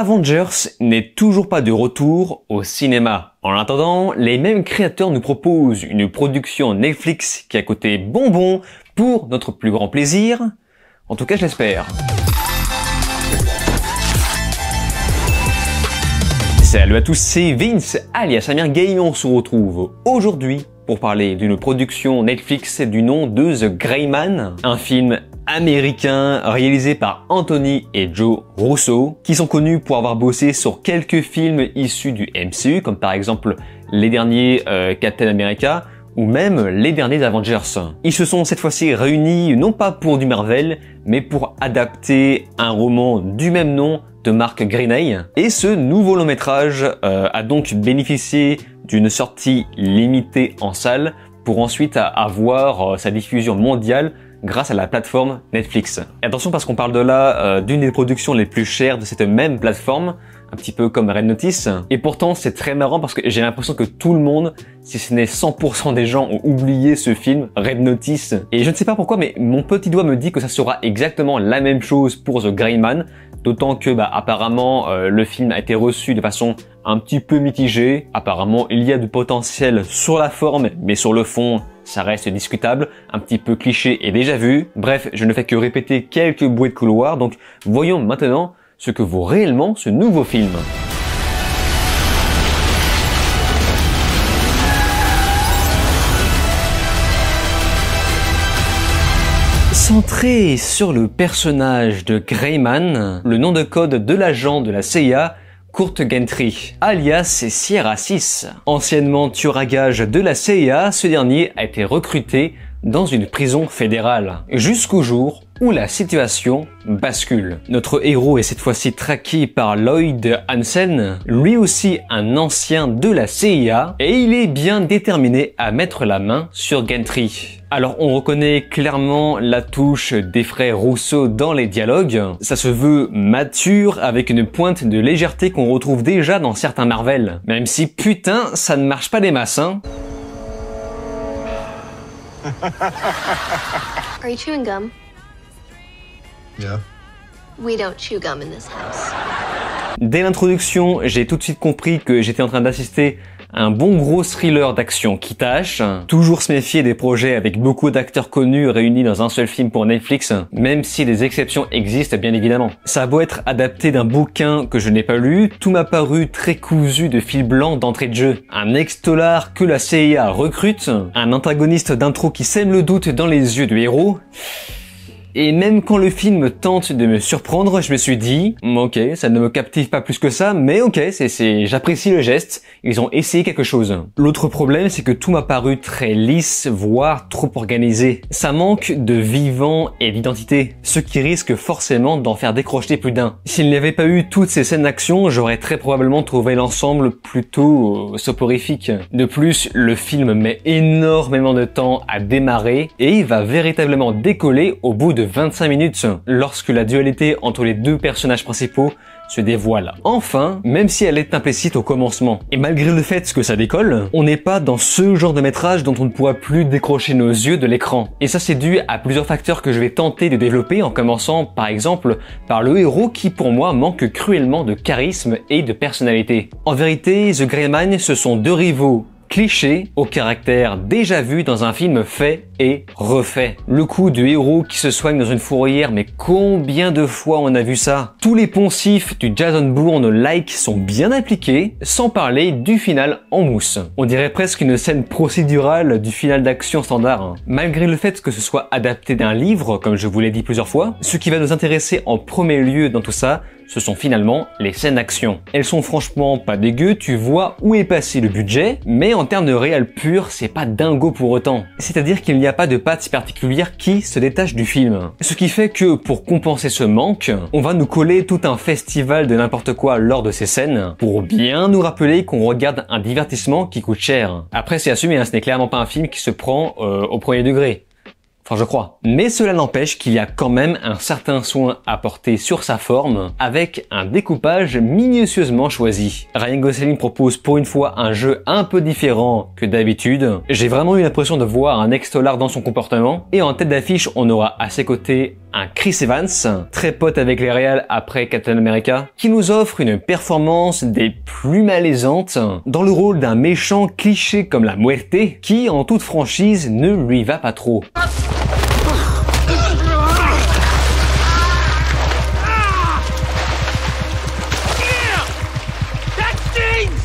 Avengers n'est toujours pas de retour au cinéma. En attendant, les mêmes créateurs nous proposent une production Netflix qui a coûté bonbon pour notre plus grand plaisir. En tout cas, je l'espère. Salut à tous, c'est Vince, alias Amir Game. On se retrouve aujourd'hui pour parler d'une production Netflix du nom de The Gray Man, un film américain réalisé par Anthony et Joe Russo, qui sont connus pour avoir bossé sur quelques films issus du MCU, comme par exemple les derniers Captain America, ou même les derniers Avengers. Ils se sont cette fois-ci réunis non pas pour du Marvel, mais pour adapter un roman du même nom de Mark Greaney. Et ce nouveau long métrage a donc bénéficié d'une sortie limitée en salle pour ensuite avoir sa diffusion mondiale grâce à la plateforme Netflix. Et attention parce qu'on parle de là d'une des productions les plus chères de cette même plateforme, un petit peu comme Red Notice. Et pourtant c'est très marrant parce que j'ai l'impression que tout le monde, si ce n'est 100% des gens, ont oublié ce film Red Notice. Et je ne sais pas pourquoi, mais mon petit doigt me dit que ça sera exactement la même chose pour The Gray Man. D'autant que apparemment le film a été reçu de façon un petit peu mitigée. Apparemment il y a du potentiel sur la forme, mais sur le fond ça reste discutable, un petit peu cliché et déjà vu. Bref, je ne fais que répéter quelques bruits de couloir, donc voyons maintenant ce que vaut réellement ce nouveau film. Centré sur le personnage de Gray Man, le nom de code de l'agent de la CIA, Kurt Gentry, alias Sierra 6. Anciennement tueur à gages de la CIA, ce dernier a été recruté dans une prison fédérale, jusqu'au jour où la situation bascule. Notre héros est cette fois-ci traqué par Lloyd Hansen, lui aussi un ancien de la CIA, et il est bien déterminé à mettre la main sur Gentry. Alors on reconnaît clairement la touche des frères Russo dans les dialogues, ça se veut mature avec une pointe de légèreté qu'on retrouve déjà dans certains Marvel, même si putain ça ne marche pas des masses hein. Are you chewing gum? Yeah. We don't chew gum in this house. Dès l'introduction, j'ai tout de suite compris que j'étais en train d'assister à un bon gros thriller d'action qui tâche. Toujours se méfier des projets avec beaucoup d'acteurs connus réunis dans un seul film pour Netflix, même si des exceptions existent bien évidemment. Ça a beau être adapté d'un bouquin que je n'ai pas lu, tout m'a paru très cousu de fil blanc d'entrée de jeu. Un ex-tolard que la CIA recrute, un antagoniste d'intro qui sème le doute dans les yeux du héros. Et même quand le film tente de me surprendre, je me suis dit, ok, ça ne me captive pas plus que ça, mais ok, j'apprécie le geste, ils ont essayé quelque chose. L'autre problème, c'est que tout m'a paru très lisse, voire trop organisé. Ça manque de vivant et d'identité, ce qui risque forcément d'en faire décrocher plus d'un. S'il n'y avait pas eu toutes ces scènes d'action, j'aurais très probablement trouvé l'ensemble plutôt soporifique. De plus, le film met énormément de temps à démarrer, et il va véritablement décoller au bout de 25 minutes lorsque la dualité entre les deux personnages principaux se dévoile enfin, même si elle est implicite au commencement. Et malgré le fait que ça décolle, on n'est pas dans ce genre de métrage dont on ne pourra plus décrocher nos yeux de l'écran. Et ça c'est dû à plusieurs facteurs que je vais tenter de développer en commençant par exemple par le héros qui pour moi manque cruellement de charisme et de personnalité. En vérité, The Gray Man, ce sont deux rivaux cliché au caractère déjà vu dans un film fait et refait. Le coup du héros qui se soigne dans une fourrière, mais combien de fois on a vu ça? Tous les poncifs du Jason Bourne-like sont bien appliqués, sans parler du final en mousse. On dirait presque une scène procédurale du final d'action standard. Hein. Malgré le fait que ce soit adapté d'un livre, comme je vous l'ai dit plusieurs fois, ce qui va nous intéresser en premier lieu dans tout ça, ce sont finalement les scènes d'action. Elles sont franchement pas dégueu, tu vois où est passé le budget, mais en termes de réal pur, c'est pas dingo pour autant. C'est-à-dire qu'il n'y a pas de patte particulière qui se détache du film. Ce qui fait que pour compenser ce manque, on va nous coller tout un festival de n'importe quoi lors de ces scènes, pour bien nous rappeler qu'on regarde un divertissement qui coûte cher. Après c'est assumé, hein, ce n'est clairement pas un film qui se prend au premier degré. Enfin, je crois. Mais cela n'empêche qu'il y a quand même un certain soin apporté sur sa forme, avec un découpage minutieusement choisi. Ryan Gosling propose pour une fois un jeu un peu différent que d'habitude. J'ai vraiment eu l'impression de voir un ex-tolard dans son comportement, et en tête d'affiche, on aura à ses côtés un Chris Evans, très pote avec les réals après Captain America, qui nous offre une performance des plus malaisantes dans le rôle d'un méchant cliché comme la Muerte, qui en toute franchise ne lui va pas trop.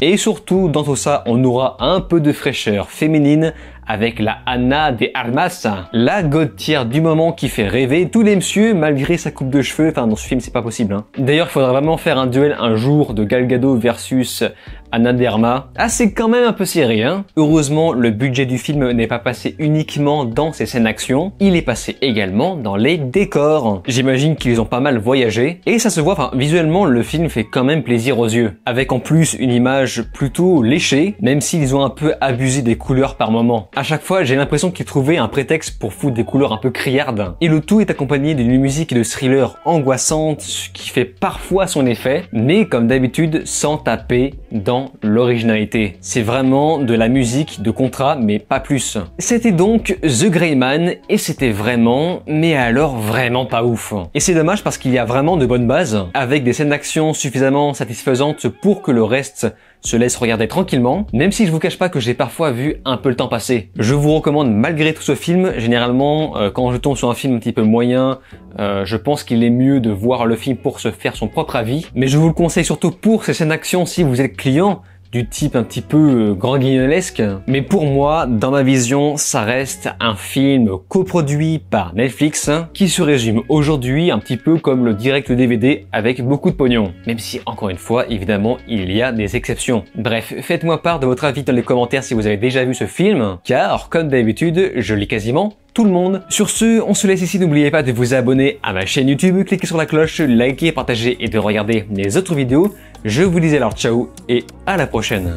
Et surtout, dans tout ça, on aura un peu de fraîcheur féminine avec la Ana de Armas, la Gaultière du moment qui fait rêver tous les messieurs malgré sa coupe de cheveux. Enfin, dans ce film, c'est pas possible, hein. D'ailleurs, il faudra vraiment faire un duel un jour de Gal Gadot versus Ana de Armas. Ah, c'est quand même un peu serré, hein. Heureusement, le budget du film n'est pas passé uniquement dans ses scènes d'action, il est passé également dans les décors. J'imagine qu'ils ont pas mal voyagé, et ça se voit, enfin, visuellement, le film fait quand même plaisir aux yeux. Avec en plus une image plutôt léchée, même s'ils ont un peu abusé des couleurs par moment. À chaque fois, j'ai l'impression qu'ils trouvaient un prétexte pour foutre des couleurs un peu criardes. Et le tout est accompagné d'une musique de thriller angoissante, ce qui fait parfois son effet, mais comme d'habitude, sans taper dans l'originalité. C'est vraiment de la musique de contrat, mais pas plus. C'était donc The Gray Man, et c'était vraiment, mais alors vraiment pas ouf. Et c'est dommage parce qu'il y a vraiment de bonnes bases, avec des scènes d'action suffisamment satisfaisantes pour que le reste se laisse regarder tranquillement, même si je vous cache pas que j'ai parfois vu un peu le temps passer. Je vous recommande malgré tout ce film. Généralement, quand je tombe sur un film un petit peu moyen, je pense qu'il est mieux de voir le film pour se faire son propre avis. Mais je vous le conseille surtout pour ces scènes d'action si vous êtes client du type un petit peu grand guignolesque. Mais pour moi, dans ma vision, ça reste un film coproduit par Netflix qui se résume aujourd'hui un petit peu comme le direct DVD avec beaucoup de pognon. Même si, encore une fois, évidemment, il y a des exceptions. Bref, faites-moi part de votre avis dans les commentaires si vous avez déjà vu ce film, car, comme d'habitude, je lis quasiment tout le monde. Sur ce, on se laisse ici. N'oubliez pas de vous abonner à ma chaîne YouTube, cliquez sur la cloche, likez, partagez et de regarder les autres vidéos. Je vous dis alors ciao et à la prochaine.